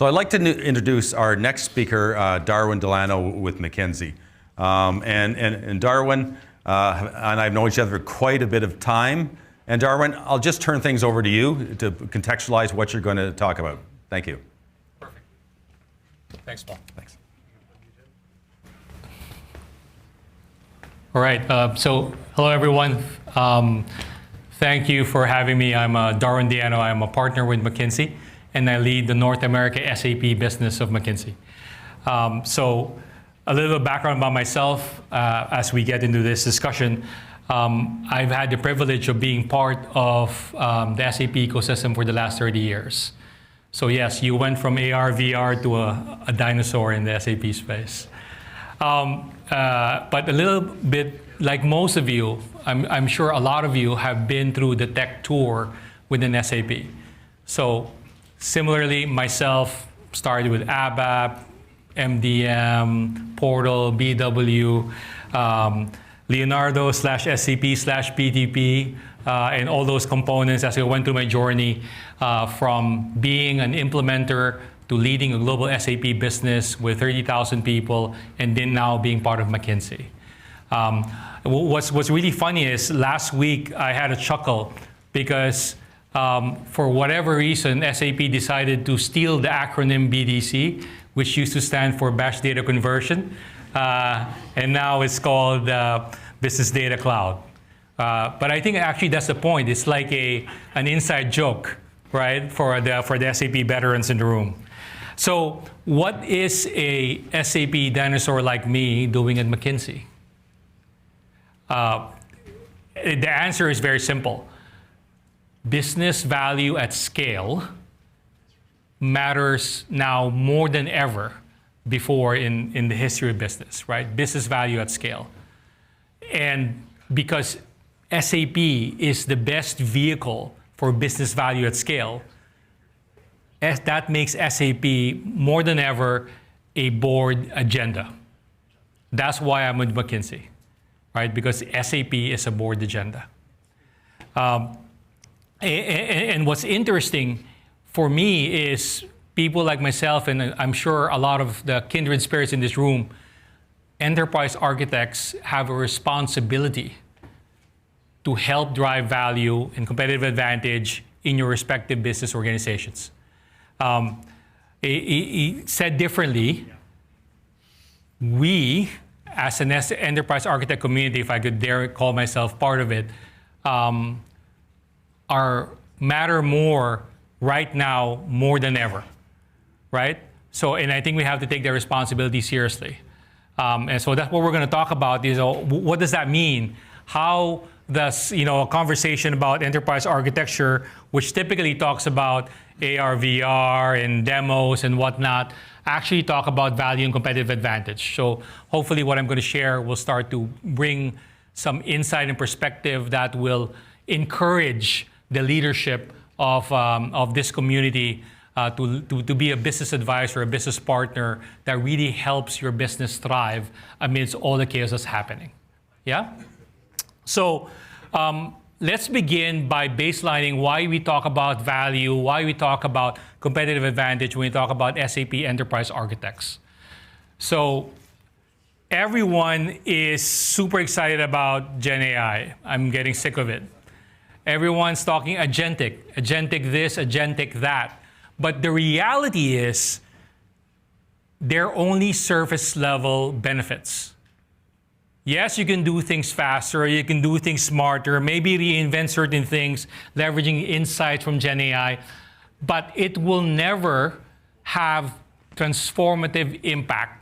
So I'd like to introduce our next speaker, Darwin Deano with McKinsey. And Darwin and I've known each other for quite a bit of time. And Darwin, I'll just turn things over to you to contextualize what you're going to talk about. Thank you. Perfect. Thanks, Paul. Thanks. All right. So hello, everyone. Thank you for having me. I'm Darwin Deano. I'm a partner with McKinsey, and I lead the North America SAP business of McKinsey. So a little bit of background about myself as we get into this discussion. I've had the privilege of being part of the SAP ecosystem for the last 30 years. So yes, you went from AR, VR to a dinosaur in the SAP space. But a little bit like most of you, I'm sure a lot of you have been through the tech tour within SAP. So similarly, myself started with ABAP, MDM, Portal, BW, Leonardo/SCP/PTP, and all those components as I went through my journey from being an implementer to leading a global SAP business with 30,000 people, and then now being part of McKinsey. What's really funny is last week I had a chuckle because for whatever reason, SAP decided to steal the acronym BDC, which used to stand for Batch Data Conversion, and now it's called Business Data Cloud. But I think actually that's the point. It's like an inside joke, right, for the SAP veterans in the room. So what is a SAP dinosaur like me doing at McKinsey? The answer is very simple. Business value at scale matters now more than ever before in the history of business, right? Business value at scale. And because SAP is the best vehicle for business value at scale, that makes SAP more than ever a board agenda. That's why I'm with McKinsey, right? Because SAP is a board agenda. And what's interesting for me is people like myself, and I'm sure a lot of the kindred spirits in this room, enterprise architects have a responsibility to help drive value and competitive advantage in your respective business organizations. Said differently, we, as an enterprise architect community, if I could dare call myself part of it, matter more right now more than ever, right? So, and I think we have to take that responsibility seriously. And so that's what we're going to talk about is what does that mean? How does, a conversation about enterprise architecture, which typically talks about AR, VR, and demos and whatnot, actually talk about value and competitive advantage. So hopefully what I'm going to share will start to bring some insight and perspective that will encourage the leadership of this community to be a business advisor, a business partner that really helps your business thrive amidst all the chaos that's happening. Yeah? So let's begin by baselining why we talk about value, why we talk about competitive advantage when we talk about SAP Enterprise Architects. So everyone is super excited about Gen AI. I'm getting sick of it. Everyone's talking agentic this, agentic that. But the reality is they're only surface level benefits. Yes, you can do things faster, you can do things smarter, maybe reinvent certain things, leveraging insights from Gen AI, but it will never have transformative impact.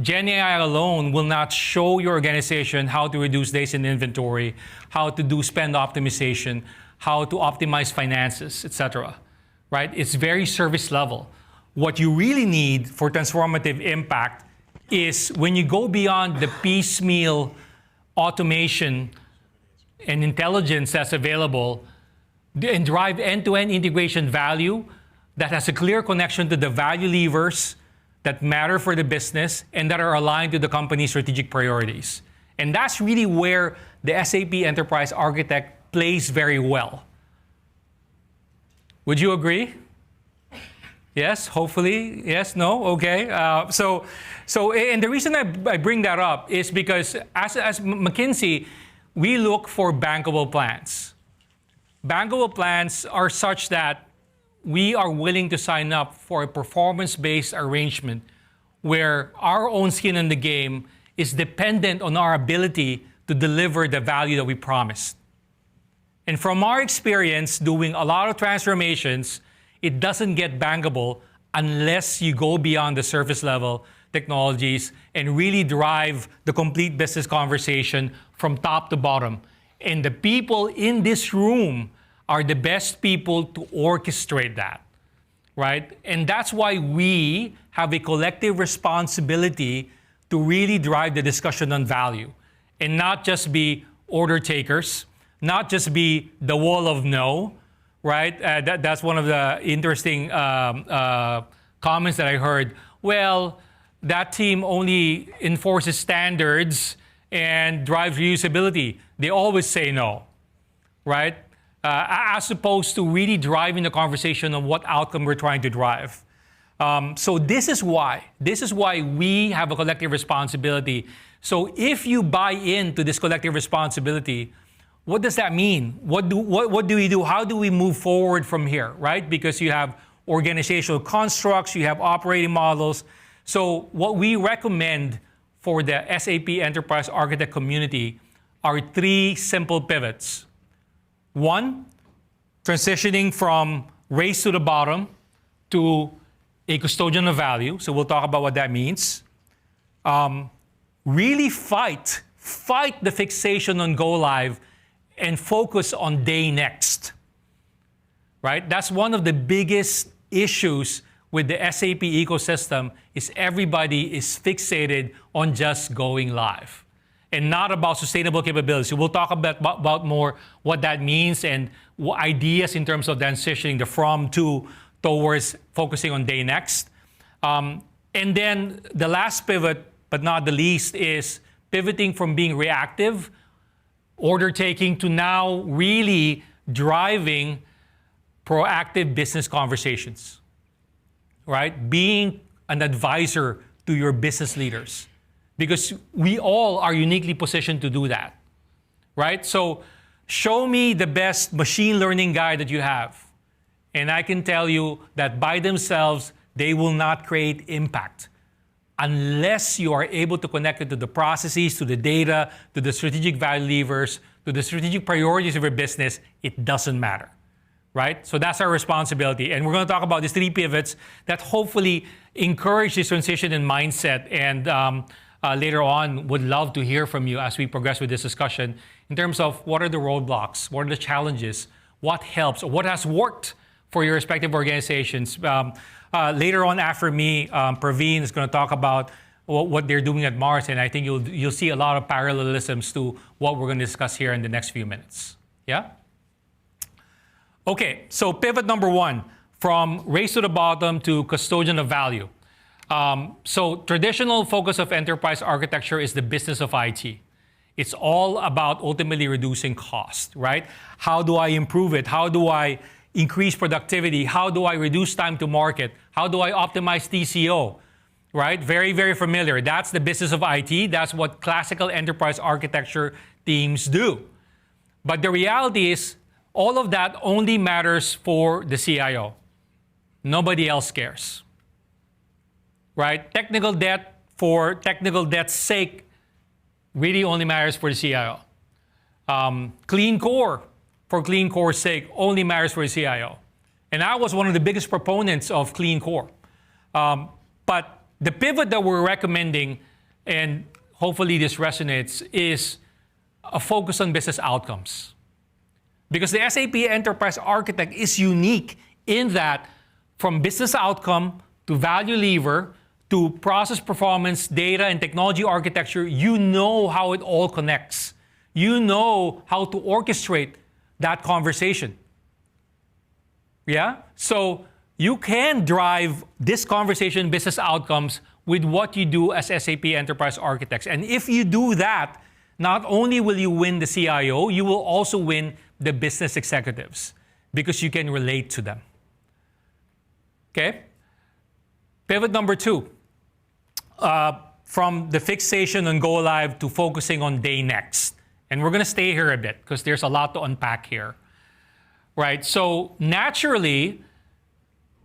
Gen AI alone will not show your organization how to reduce days in inventory, how to do spend optimization, how to optimize finances, etc. Right? It's very service level. What you really need for transformative impact is when you go beyond the piecemeal automation and intelligence that's available and drive end-to-end integration value that has a clear connection to the value levers that matter for the business and that are aligned to the company's strategic priorities. And that's really where the SAP Enterprise Architect plays very well. Would you agree? Yes, hopefully. Yes, no, okay. And the reason I bring that up is because as McKinsey, we look for bankable plans. Bankable plans are such that we are willing to sign up for a performance-based arrangement where our own skin in the game is dependent on our ability to deliver the value that we promised. And from our experience doing a lot of transformations, it doesn't get bankable unless you go beyond the surface level technologies and really drive the complete business conversation from top to bottom. And the people in this room are the best people to orchestrate that, right? And that's why we have a collective responsibility to really drive the discussion on value and not just be order takers, not just be the wall of no, right? That's one of the interesting comments that I heard. Well, that team only enforces standards and drives reusability. They always say no, right? As opposed to really driving the conversation on what outcome we're trying to drive. So this is why we have a collective responsibility. So if you buy into this collective responsibility, what does that mean? What do we do? How do we move forward from here, right? Because you have organizational constructs, you have operating models. So what we recommend for the SAP Enterprise Architect community are 3 simple pivots. 1, transitioning from race to the bottom to a custodian of value. So we'll talk about what that means. Really fight the fixation on go live and focus on day next, right? That's one of the biggest issues with the SAP ecosystem is everybody is fixated on just going live and not about sustainable capabilities. So we'll talk about more what that means and ideas in terms of transitioning the from to towards focusing on day next. And then the last pivot, but not the least, is pivoting from being reactive, order taking, to now really driving proactive business conversations, right? Being an advisor to your business leaders, because we all are uniquely positioned to do that, right? So show me the best machine learning guy that you have, and I can tell you that by themselves, they will not create impact unless you are able to connect it to the processes, to the data, to the strategic value levers, to the strategic priorities of your business. It doesn't matter, right? So that's our responsibility. And we're going to talk about these 3 pivots that hopefully encourage this transition in mindset. And later on, would love to hear from you as we progress with this discussion in terms of what are the roadblocks, what are the challenges, what helps, or what has worked for your respective organizations. Later on after me, Praveen is going to talk about what they're doing at Mars, and I think you'll see a lot of parallelisms to what we're going to discuss here in the next few minutes. Yeah? Okay, so pivot number 1, from race to the bottom to custodian of value. So traditional focus of enterprise architecture is the business of IT. It's all about ultimately reducing cost, right? How do I improve it? How do I increase productivity? How do I reduce time to market? How do I optimize TCO? Right? Very, very familiar. That's the business of IT. That's what classical enterprise architecture teams do. But the reality is, all of that only matters for the CIO. Nobody else cares. Right? Technical debt for technical debt's sake really only matters for the CIO. Clean core for clean core's sake only matters for the CIO. And I was one of the biggest proponents of clean core. But the pivot that we're recommending, and hopefully this resonates, is a focus on business outcomes. Because the SAP Enterprise Architect is unique in that from business outcome to value lever to process performance, data, and technology architecture, you know how it all connects. You know how to orchestrate that conversation. Yeah? So you can drive this conversation business outcomes with what you do as SAP Enterprise Architects. And if you do that, not only will you win the CIO, you will also win the business executives because you can relate to them. Okay? Pivot number 2, from the fixation on go live to focusing on day next. And we're going to stay here a bit because there's a lot to unpack here, right? So naturally,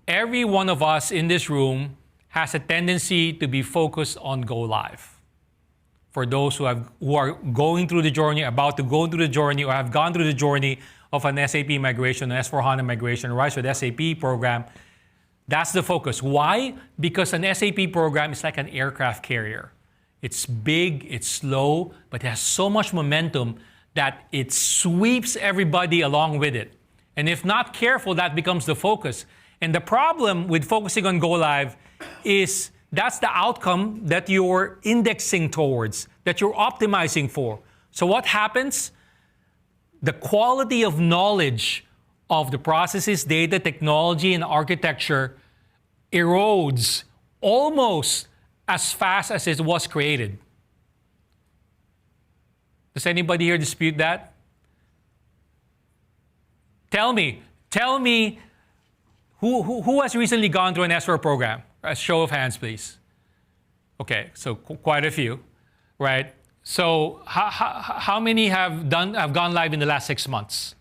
every one of us in this room has a tendency to be focused on go live. For those who are going through the journey, about to go through the journey, or have gone through the journey of an SAP migration, an S/4HANA migration, RISE with SAP program, that's the focus. Why? Because an SAP program is like an aircraft carrier. It's big, it's slow, but it has so much momentum that it sweeps everybody along with it. And if not careful, that becomes the focus. And the problem with focusing on go live is that's the outcome that you're indexing towards, that you're optimizing for. So what happens? The quality of knowledge of the processes, data, technology, and architecture erodes almost as fast as it was created. Does anybody here dispute that? Tell me who has recently gone through an S4 program? A show of hands, please. Okay, so quite a few, right? So how many have gone live in the last 6 months?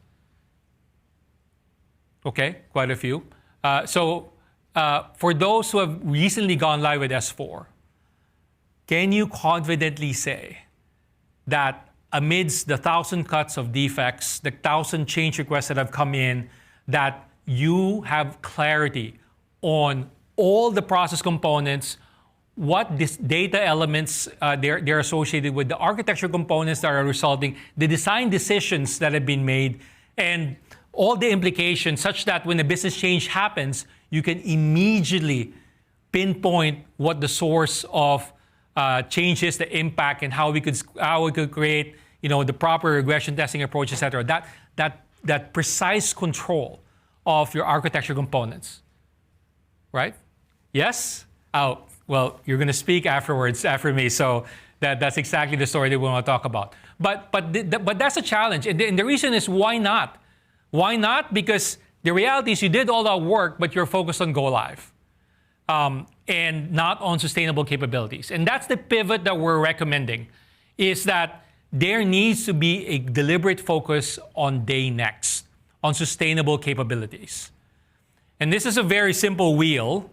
Okay, quite a few. For those who have recently gone live with S4, can you confidently say that amidst the 1,000 cuts of defects, the 1,000 change requests that have come in, that you have clarity on all the process components, what this data elements they're associated with, the architecture components that are resulting, the design decisions that have been made, and all the implications, such that when a business change happens, you can immediately pinpoint what the source of change is, the impact, and how we could create, the proper regression testing approach, etc. That precise control of your architecture components, right? Yes? Oh, well, you're going to speak afterwards after me, so that's exactly the story that we want to talk about. But that's a challenge, and the reason is why not? Why not? Because the reality is you did all that work, but you're focused on go live, and not on sustainable capabilities. And that's the pivot that we're recommending, is that there needs to be a deliberate focus on day next, on sustainable capabilities. And this is a very simple wheel.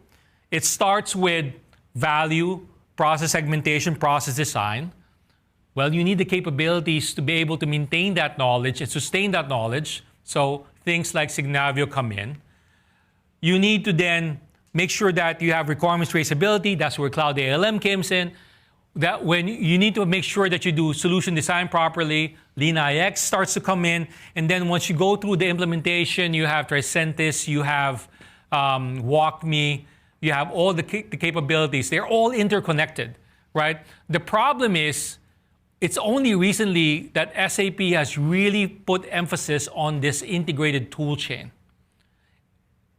It starts with value, process segmentation, process design. Well, you need the capabilities to be able to maintain that knowledge and sustain that knowledge. So things like Signavio come in. You need to then make sure that you have requirements traceability. That's where Cloud ALM comes in. That when you need to make sure that you do solution design properly, Lean IX starts to come in. And then once you go through the implementation, you have Tricentis, you have WalkMe, you have all the capabilities. They're all interconnected, right? The problem is, it's only recently that SAP has really put emphasis on this integrated tool chain.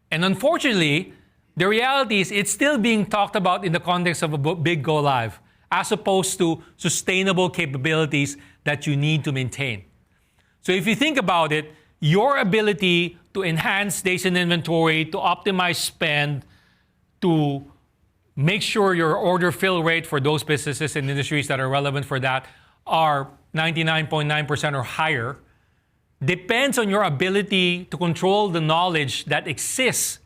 And unfortunately, the reality is it's still being talked about in the context of a big go live, as opposed to sustainable capabilities that you need to maintain. So if you think about it, your ability to enhance days in inventory, to optimize spend, to make sure your order fill rate for those businesses and industries that are relevant for that are 99.9% or higher, depends on your ability to control the knowledge that exists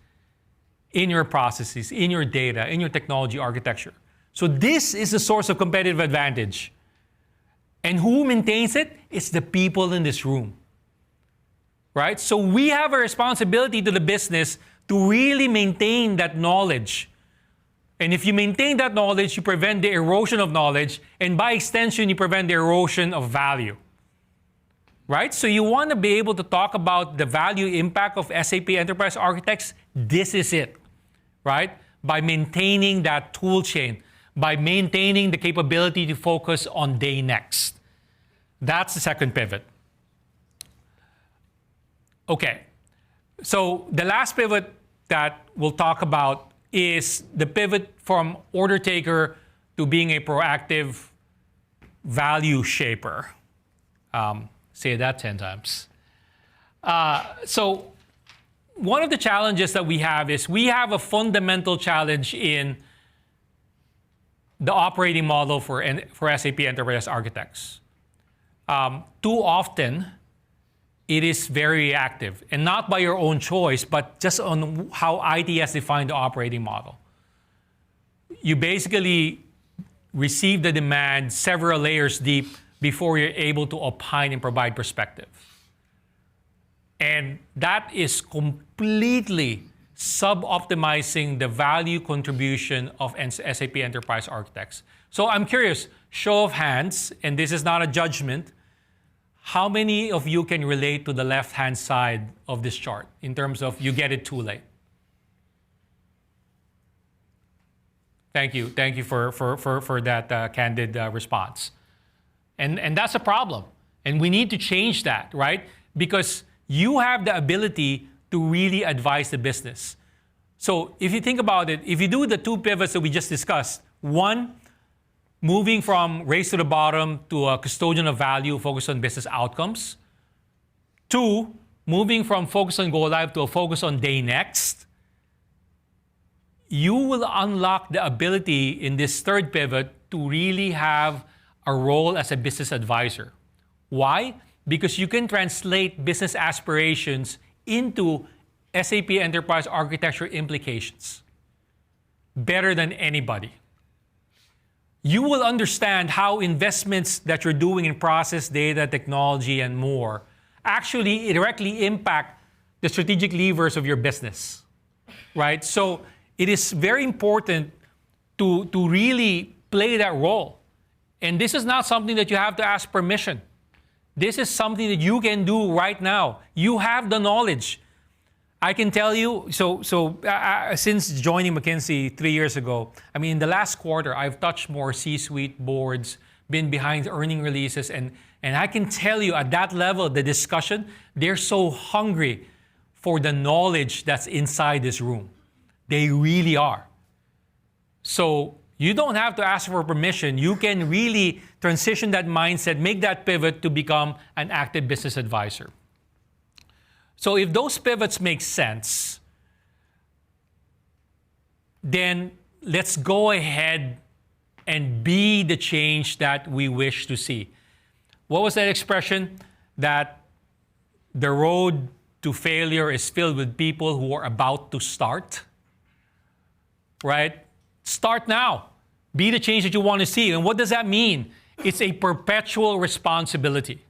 in your processes, in your data, in your technology architecture. So this is a source of competitive advantage. And who maintains it? It's the people in this room, right? So we have a responsibility to the business to really maintain that knowledge. And if you maintain that knowledge, you prevent the erosion of knowledge, and by extension, you prevent the erosion of value, right? So you want to be able to talk about the value impact of SAP Enterprise Architects. This is it, right? By maintaining that tool chain, by maintaining the capability to focus on day next. That's the second pivot. Okay, so the last pivot that we'll talk about is the pivot from order taker to being a proactive value shaper. Say that 10 times. So one of the challenges that we have is we have a fundamental challenge in the operating model for SAP Enterprise Architects. Too often, it is very reactive, and not by your own choice, but just on how IT has defined the operating model. You basically receive the demand several layers deep before you're able to opine and provide perspective. And that is completely sub-optimizing the value contribution of SAP Enterprise Architects. So I'm curious, show of hands, and this is not a judgment, how many of you can relate to the left-hand side of this chart in terms of you get it too late? Thank you for that candid response. And that's a problem. And we need to change that, right? Because you have the ability to really advise the business. So if you think about it, if you do the two pivots that we just discussed, one, moving from race to the bottom to a custodian of value focused on business outcomes. Two, moving from focus on go live to a focus on day next. You will unlock the ability in this third pivot to really have a role as a business advisor. Why? Because you can translate business aspirations into SAP Enterprise Architecture implications better than anybody. You will understand how investments that you're doing in process, data, technology, and more actually directly impact the strategic levers of your business, right? So it is very important to really play that role. And this is not something that you have to ask permission. This is something that you can do right now. You have the knowledge. I can tell you, since joining McKinsey 3 years ago, I mean, in the last quarter, I've touched more C-suite boards, been behind earning releases, and I can tell you at that level, the discussion, they're so hungry for the knowledge that's inside this room. They really are. So you don't have to ask for permission. You can really transition that mindset, make that pivot to become an active business advisor. So if those pivots make sense, then let's go ahead and be the change that we wish to see. What was that expression? That the road to failure is filled with people who are about to start, right? Start now. Be the change that you want to see. And what does that mean? It's a perpetual responsibility.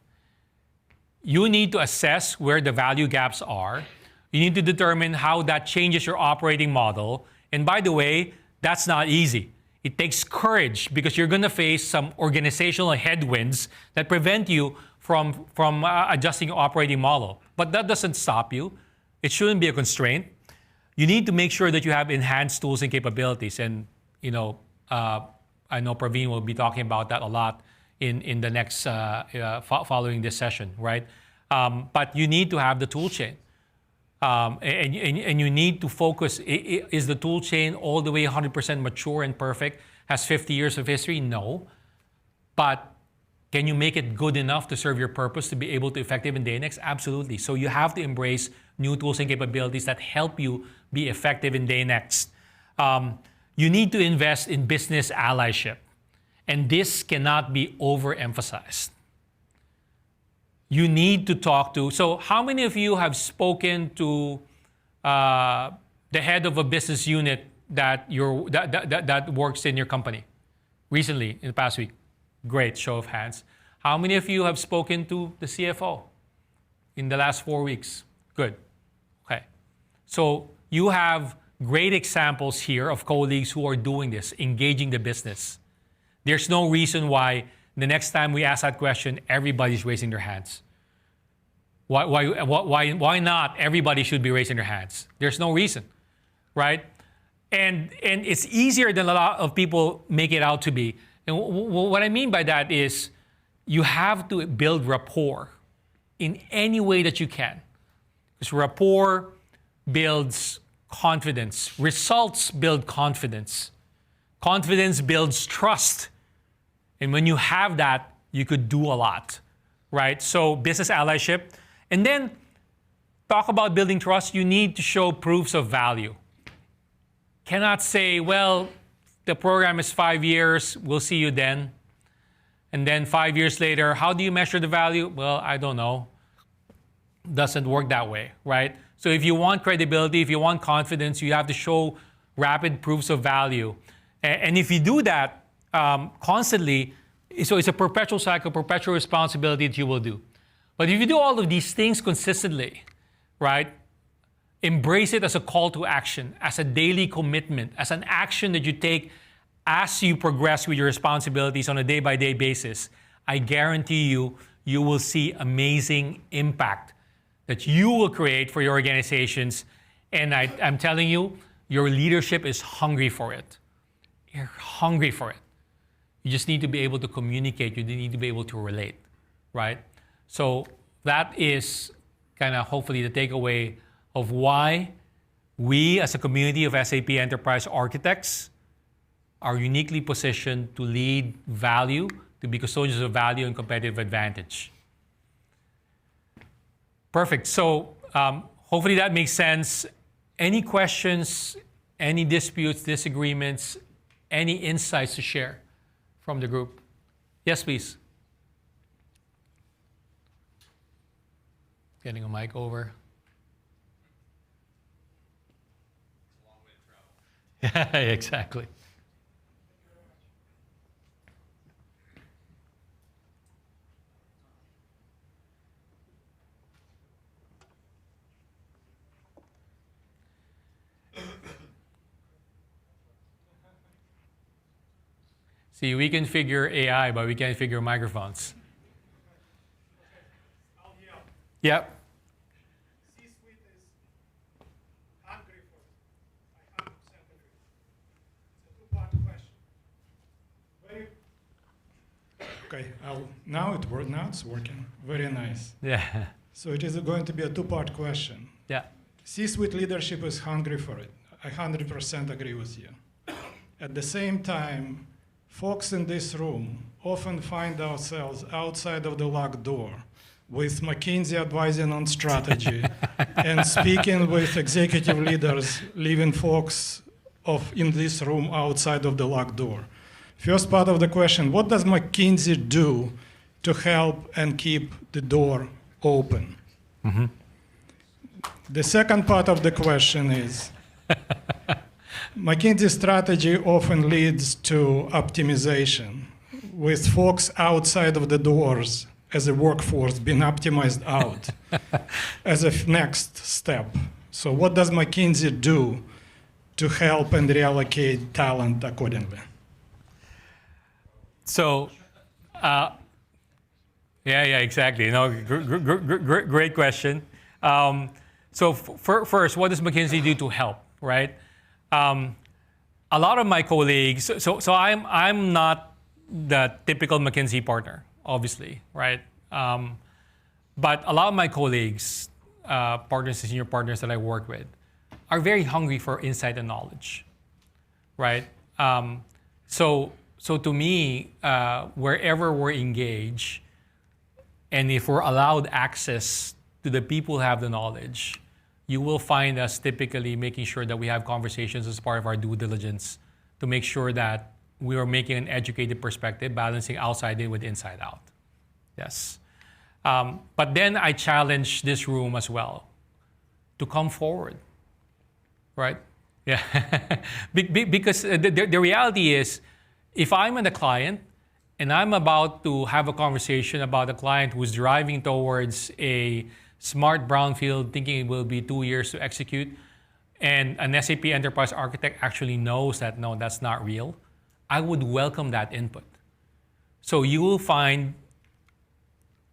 You need to assess where the value gaps are. You need to determine how that changes your operating model. And by the way, that's not easy. It takes courage because you're going to face some organizational headwinds that prevent you from adjusting your operating model. But that doesn't stop you. It shouldn't be a constraint. You need to make sure that you have enhanced tools and capabilities. And, I know Praveen will be talking about that a lot in the next, following this session, right? But you need to have the tool chain. And you need to focus. Is the tool chain all the way 100% mature and perfect? Has 50 years of history? No. But can you make it good enough to serve your purpose to be able to effective in day next? Absolutely. So you have to embrace new tools and capabilities that help you be effective in day next. You need to invest in business allyship. And this cannot be overemphasized. You need to talk to, so how many of you have spoken to the head of a business unit that works in your company recently, in the past week? Great, show of hands. How many of you have spoken to the CFO in the last 4 weeks? Good, okay. So you have great examples here of colleagues who are doing this, engaging the business. There's no reason why the next time we ask that question, everybody's raising their hands. Why not everybody should be raising their hands? There's no reason, right? And it's easier than a lot of people make it out to be. And what I mean by that is you have to build rapport in any way that you can. Because rapport builds confidence. Results build confidence. Confidence builds trust. And when you have that, you could do a lot, right? So business allyship. And then talk about building trust, you need to show proofs of value. Cannot say, well, the program is 5 years, we'll see you then. And then 5 years later, how do you measure the value? Well, I don't know. Doesn't work that way, right? So if you want credibility, if you want confidence, you have to show rapid proofs of value. And if you do that constantly, so it's a perpetual cycle, perpetual responsibility that you will do. But if you do all of these things consistently, right, embrace it as a call to action, as a daily commitment, as an action that you take as you progress with your responsibilities on a day-by-day basis, I guarantee you, you will see amazing impact that you will create for your organizations. And I'm telling you, your leadership is hungry for it. You're hungry for it. You just need to be able to communicate. You need to be able to relate, right? So that is kind of hopefully the takeaway of why we as a community of SAP Enterprise Architects are uniquely positioned to lead value, to be custodians of value and competitive advantage. Perfect. So hopefully that makes sense. Any questions, any disputes, disagreements, any insights to share from the group? Yes, please. Getting a mic over. Yeah, exactly. See, we can figure AI, but we can't figure microphones. Yep. C-suite is hungry for it. I 100% agree. It's a two-part question. Okay, now it's working. Very nice. Yeah. So it is going to be a two-part question. Yeah. C-suite leadership is hungry for it. I 100% agree with you. At the same time, folks in this room often find ourselves outside of the locked door with McKinsey advising on strategy and speaking with executive leaders, leaving folks in this room outside of the locked door. First part of the question, what does McKinsey do to help and keep the door open? Mm-hmm. The second part of the question is, McKinsey strategy often leads to optimization, with folks outside of the doors as a workforce being optimized out as a next step. So what does McKinsey do to help and reallocate talent accordingly? So, yeah, exactly. No, great question. So first, what does McKinsey do to help, right? A lot of my colleagues, so I'm not the typical McKinsey partner, obviously, right? But a lot of my colleagues, partners and senior partners that I work with, are very hungry for insight and knowledge, right? So to me, wherever we're engaged, and if we're allowed access to the people who have the knowledge, you will find us typically making sure that we have conversations as part of our due diligence to make sure that we are making an educated perspective, balancing outside in with inside out. Yes. But then I challenge this room as well to come forward, right? Yeah. Because the reality is, if I'm a client and I'm about to have a conversation about a client who's driving towards a smart brownfield, thinking it will be 2 years to execute, and an SAP Enterprise Architect actually knows that, no, that's not real, I would welcome that input. So you will find,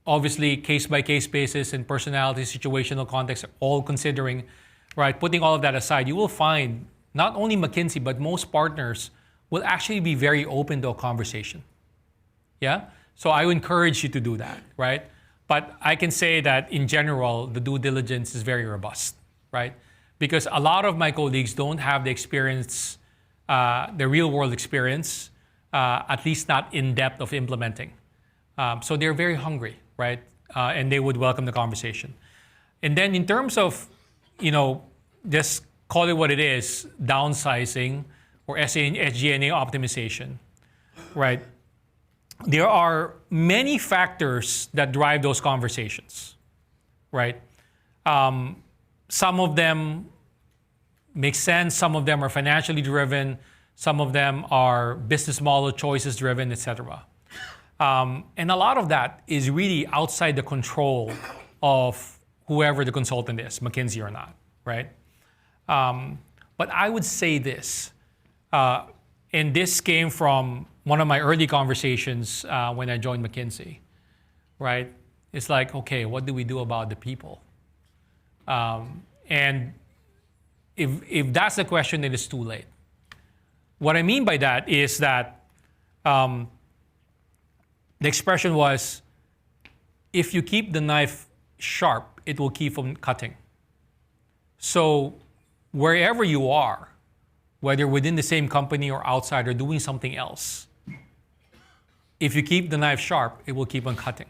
obviously, case-by-case basis and personality, situational context, all considering, right, putting all of that aside, you will find not only McKinsey, but most partners will actually be very open to a conversation. Yeah? So I would encourage you to do that, right? But I can say that in general, the due diligence is very robust, right? Because a lot of my colleagues don't have the experience, the real world experience, at least not in depth of implementing. So they're very hungry, right? And they would welcome the conversation. And then in terms of, just call it what it is, downsizing or SG&A optimization, right? There are many factors that drive those conversations, right? Some of them make sense, some of them are financially driven, some of them are business model choices driven, etc. And a lot of that is really outside the control of whoever the consultant is, McKinsey or not, right? But I would say this, and this came from one of my early conversations when I joined McKinsey, right? It's like, okay, what do we do about the people? And if that's the question, then it's too late. What I mean by that is that the expression was, if you keep the knife sharp, it will keep on cutting. So wherever you are, whether within the same company or outside or doing something else, if you keep the knife sharp, it will keep on cutting,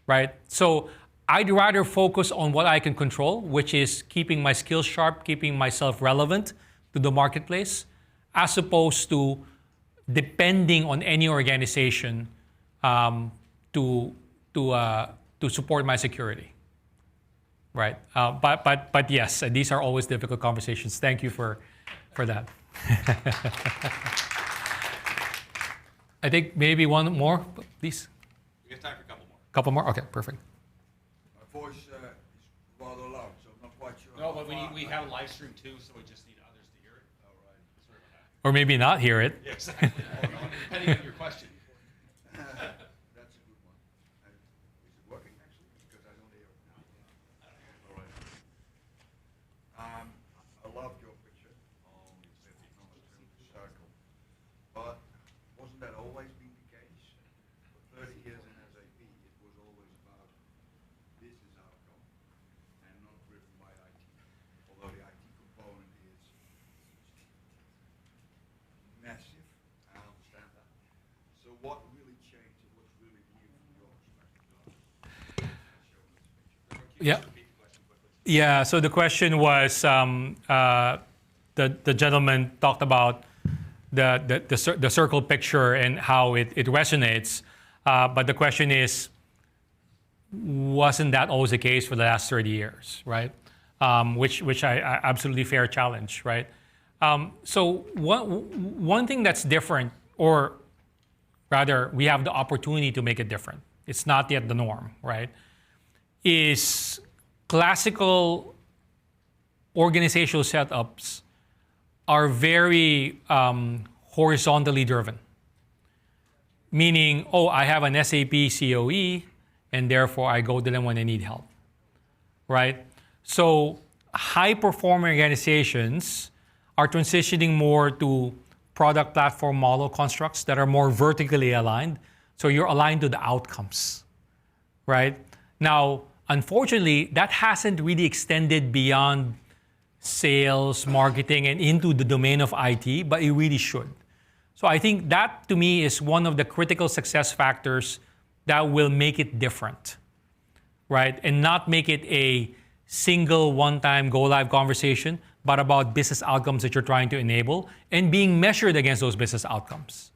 right? So I'd rather focus on what I can control, which is keeping my skills sharp, keeping myself relevant to the marketplace, as opposed to depending on any organization to support my security, right? But yes, these are always difficult conversations. Thank you for that. I think maybe one more, please. We have time for a couple more. Couple more? Okay, perfect. My voice is rather loud, so I'm not quite sure. No, but we have a live stream too, so we just need others to hear it. All right. Sorry about that. Or maybe not hear it. Yeah, exactly. Depending on your question. That's a good one. Is it working actually? Because I don't hear it now. All right. I love your picture on the circle, but wasn't that always been the case? For 30 years in SAP, it was always about business outcome and not driven by IT. Although the IT component is massive, I understand that. So what really changed and what's really new from your perspective? Yeah. Yeah, so the question was, the gentleman talked about the circle picture and how it resonates. But the question is, wasn't that always the case for the last 30 years, right? Which I absolutely fair challenge, right? So one thing that's different, or rather we have the opportunity to make it different, it's not yet the norm, right? Is classical organizational setups are very horizontally driven. Meaning, I have an SAP COE, and therefore I go to them when I need help, right? So high-performing organizations are transitioning more to product platform model constructs that are more vertically aligned. So you're aligned to the outcomes, right? Now, unfortunately, that hasn't really extended beyond sales, marketing, and into the domain of IT, but it really should. So I think that, to me, is one of the critical success factors that will make it different, right? And not make it a single one-time go-live conversation, but about business outcomes that you're trying to enable and being measured against those business outcomes.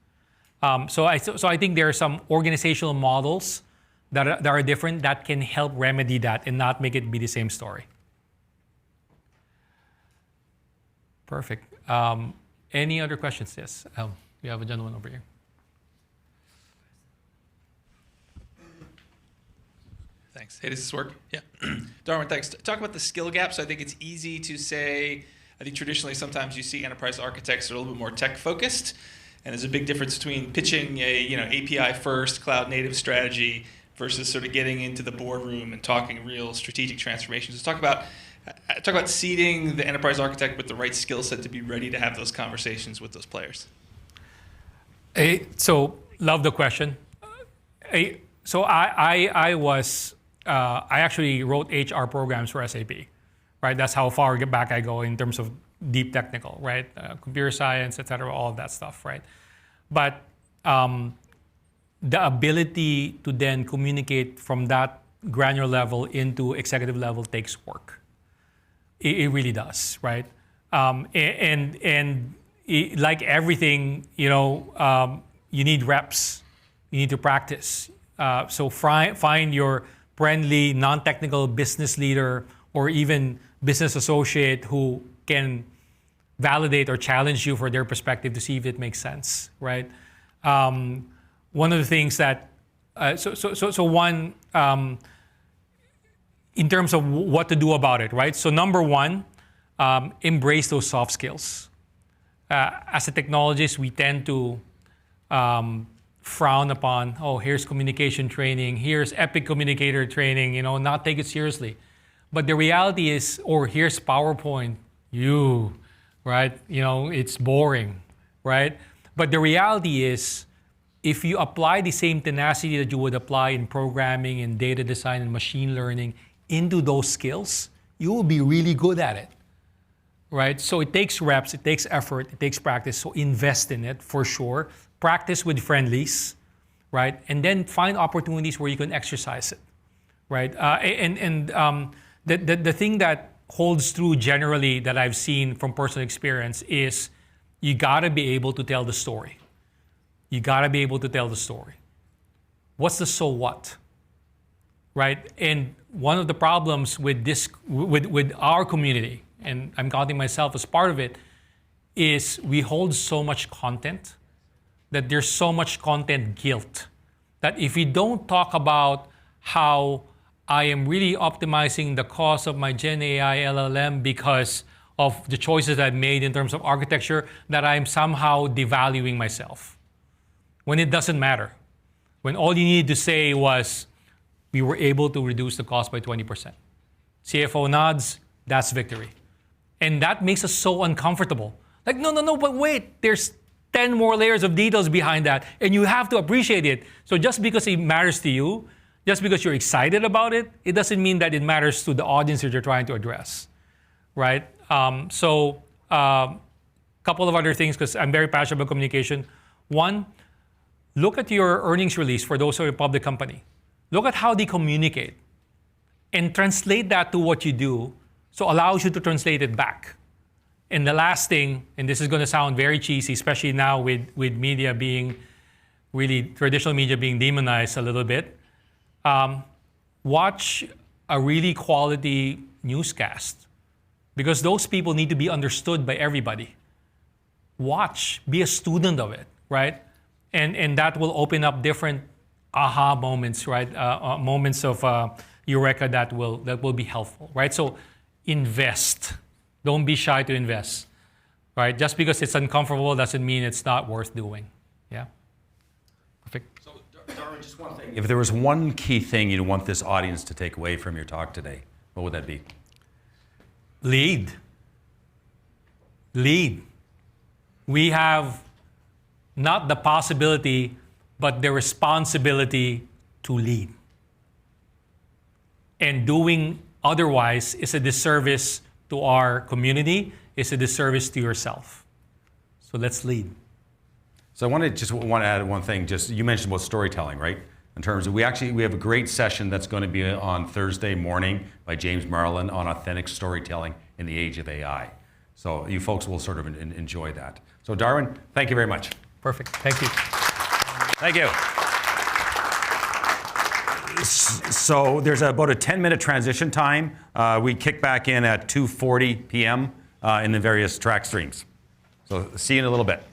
So I think there are some organizational models that are different that can help remedy that and not make it be the same story. Perfect. Any other questions? Yes. We have a gentleman over here. Thanks. Hey, does this work? Yeah. Darwin, thanks. Talk about the skill gaps. I think it's easy to say, I think traditionally sometimes you see enterprise architects that are a little bit more tech focused, and there's a big difference between pitching a API first cloud native strategy versus sort of getting into the boardroom and talking real strategic transformations. Let's talk about seeding the enterprise architect with the right skill set to be ready to have those conversations with those players. So love the question. So I actually wrote HR programs for SAP, right? That's how far back I go in terms of deep technical, right? Computer science, et cetera, all of that stuff, right? But the ability to then communicate from that granular level into executive level takes work. It really does, right? Like everything, you need reps. You need to practice. So find your friendly, non-technical business leader or even business associate who can validate or challenge you for their perspective to see if it makes sense, right? One of the things that, in terms of what to do about it, right? So number one, embrace those soft skills. As a technologist, we tend to frown upon, here's communication training, here's epic communicator training, not take it seriously. But the reality is, here's PowerPoint, right? It's boring, right? But the reality is, if you apply the same tenacity that you would apply in programming and data design and machine learning into those skills, you will be really good at it, right? So it takes reps, it takes effort, it takes practice, so invest in it for sure. Practice with friendlies, right? And then find opportunities where you can exercise it, right? The thing that holds true generally that I've seen from personal experience is you gotta be able to tell the story. You gotta be able to tell the story. What's the so what, right? And one of the problems with this, with our community, and I'm counting myself as part of it, is we hold so much content that there's so much content guilt that if we don't talk about how I am really optimizing the cost of my Gen AI LLM because of the choices I've made in terms of architecture, that I'm somehow devaluing myself. When it doesn't matter. When all you needed to say was, we were able to reduce the cost by 20%. CFO nods, that's victory. And that makes us so uncomfortable. Like, no, but wait, there's 10 more layers of details behind that, and you have to appreciate it. So just because it matters to you, just because you're excited about it, it doesn't mean that it matters to the audience that you're trying to address, right? Couple of other things, because I'm very passionate about communication. One, look at your earnings release for those who are a public company. Look at how they communicate and translate that to what you do, so allows you to translate it back. And the last thing, and this is going to sound very cheesy, especially now with media being really, traditional media being demonized a little bit, watch a really quality newscast, because those people need to be understood by everybody. Watch, be a student of it, right? And that will open up different aha moments, right? Moments of eureka that will be helpful, right? So invest. Don't be shy to invest, right? Just because it's uncomfortable doesn't mean it's not worth doing. Yeah. Perfect. So, Darwin, just one thing. If there was one key thing you'd want this audience to take away from your talk today, what would that be? Lead. Lead. We have not the possibility, but the responsibility to lead. And doing otherwise is a disservice to our community, is a disservice to yourself. So let's lead. So I want to add one thing. Just, you mentioned about storytelling, right? In terms of, we have a great session that's going to be on Thursday morning by James Marlin on authentic storytelling in the age of AI. So you folks will sort of enjoy that. So Darwin, thank you very much. Perfect. Thank you. Thank you. So there's about a 10-minute transition time. We kick back in at 2:40 p.m. In the various track streams. So see you in a little bit.